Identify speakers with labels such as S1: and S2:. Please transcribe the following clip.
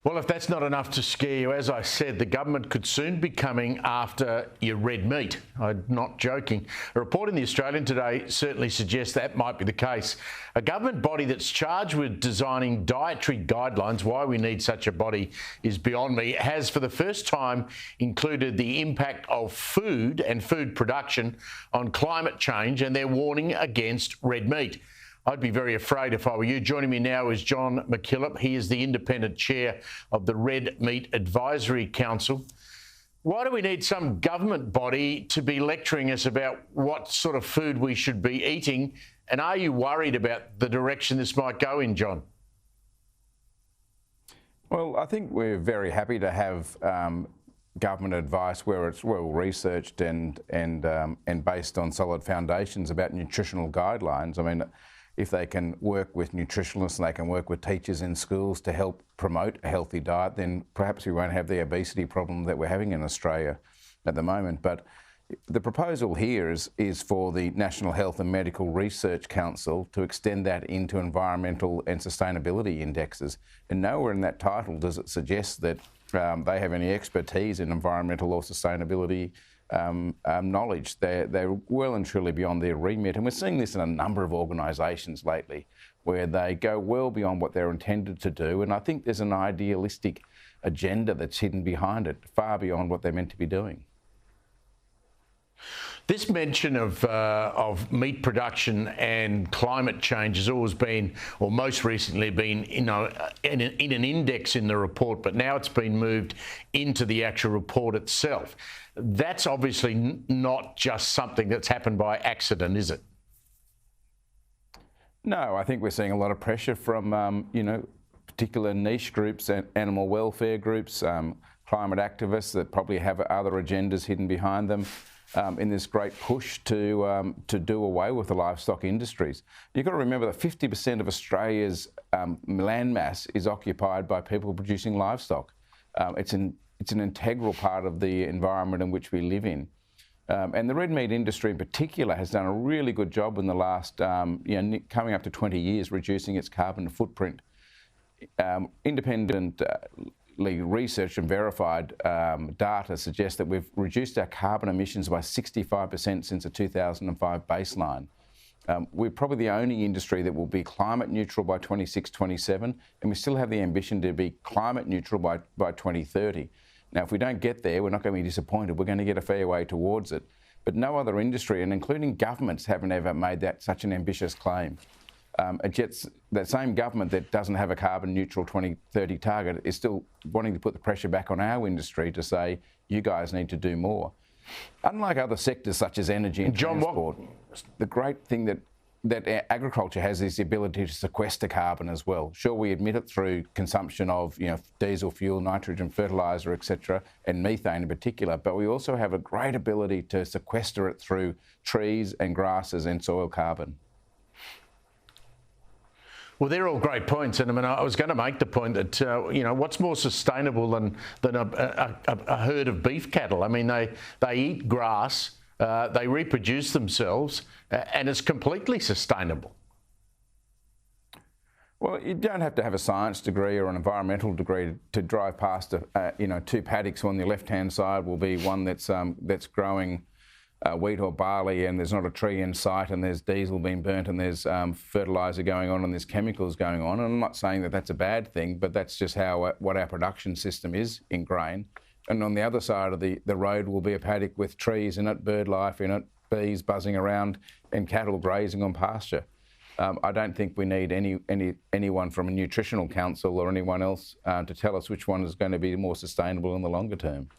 S1: Well, if that's not enough to scare you, as I said, the government could soon be coming after your red meat. I'm not joking. A report in The Australian today certainly suggests that might be the case. A government body that's charged with designing dietary guidelines, why we need such a body is beyond me, has for the first time included the impact of food and food production on climate change, and they're warning against red meat. I'd be very afraid if I were you. Joining me now is John McKillop. He is the independent chair of the Red Meat Advisory Council. Why do we need some government body to be lecturing us about what sort of food we should be eating? And are you worried about the direction this might go in, John?
S2: Well, I think we're very happy to have government advice where it's well researched and based on solid foundations about nutritional guidelines. I mean, if they can work with nutritionalists and they can work with teachers in schools to help promote a healthy diet, then perhaps we won't have the obesity problem that we're having in Australia at the moment. But the proposal here is for the National Health and Medical Research Council to extend that into environmental and sustainability indexes. And nowhere in that title does it suggest that they have any expertise in environmental or sustainability knowledge. They're well and truly beyond their remit. And we're seeing this in a number of organisations lately where they go well beyond what they're intended to do. And I think there's an idealistic agenda that's hidden behind it, far beyond what they're meant to be doing.
S1: This mention of meat production and climate change has always been, or most recently been, in an index in the report, but now it's been moved into the actual report itself. That's obviously not just something that's happened by accident, is it? No,
S2: I think we're seeing a lot of pressure from, particular niche groups and animal welfare groups, climate activists that probably have other agendas hidden behind them. In this great push to do away with the livestock industries. You've got to remember that 50% of Australia's land mass is occupied by people producing livestock. It's an integral part of the environment in which we live in. And the red meat industry in particular has done a really good job in the last, coming up to 20 years, reducing its carbon footprint. Independent researched and verified data suggests that we've reduced our carbon emissions by 65% since the 2005 baseline. We're probably the only industry that will be climate neutral by 26-27, and we still have the ambition to be climate neutral by 2030. Now, if we don't get there, we're not going to be disappointed. We're going to get a fair way towards it. But no other industry, and including governments, haven't ever made that such an ambitious claim. Yet that same government that doesn't have a carbon neutral 2030 target is still wanting to put the pressure back on our industry to say, you guys need to do more. Unlike other sectors such as energy and transport, the great thing that agriculture has is the ability to sequester carbon as well. Sure, we emit it through consumption of diesel fuel, nitrogen fertiliser, etc., and methane in particular, but we also have a great ability to sequester it through trees and grasses and soil carbon.
S1: Well, they're all great points, and I mean, I was going to make the point that what's more sustainable than a herd of beef cattle? I mean, they eat grass, they reproduce themselves, and it's completely sustainable.
S2: Well, you don't have to have a science degree or an environmental degree to drive past two paddocks. On the left-hand side will be one that's growing wheat or barley, and there's not a tree in sight, and there's diesel being burnt, and there's fertiliser going on, and there's chemicals going on. And I'm not saying that that's a bad thing, but that's just what our production system is in grain. And on the other side of the road will be a paddock with trees in it, bird life in it, bees buzzing around, and cattle grazing on pasture. I don't think we need anyone from a nutritional council or anyone else to tell us which one is going to be more sustainable in the longer term.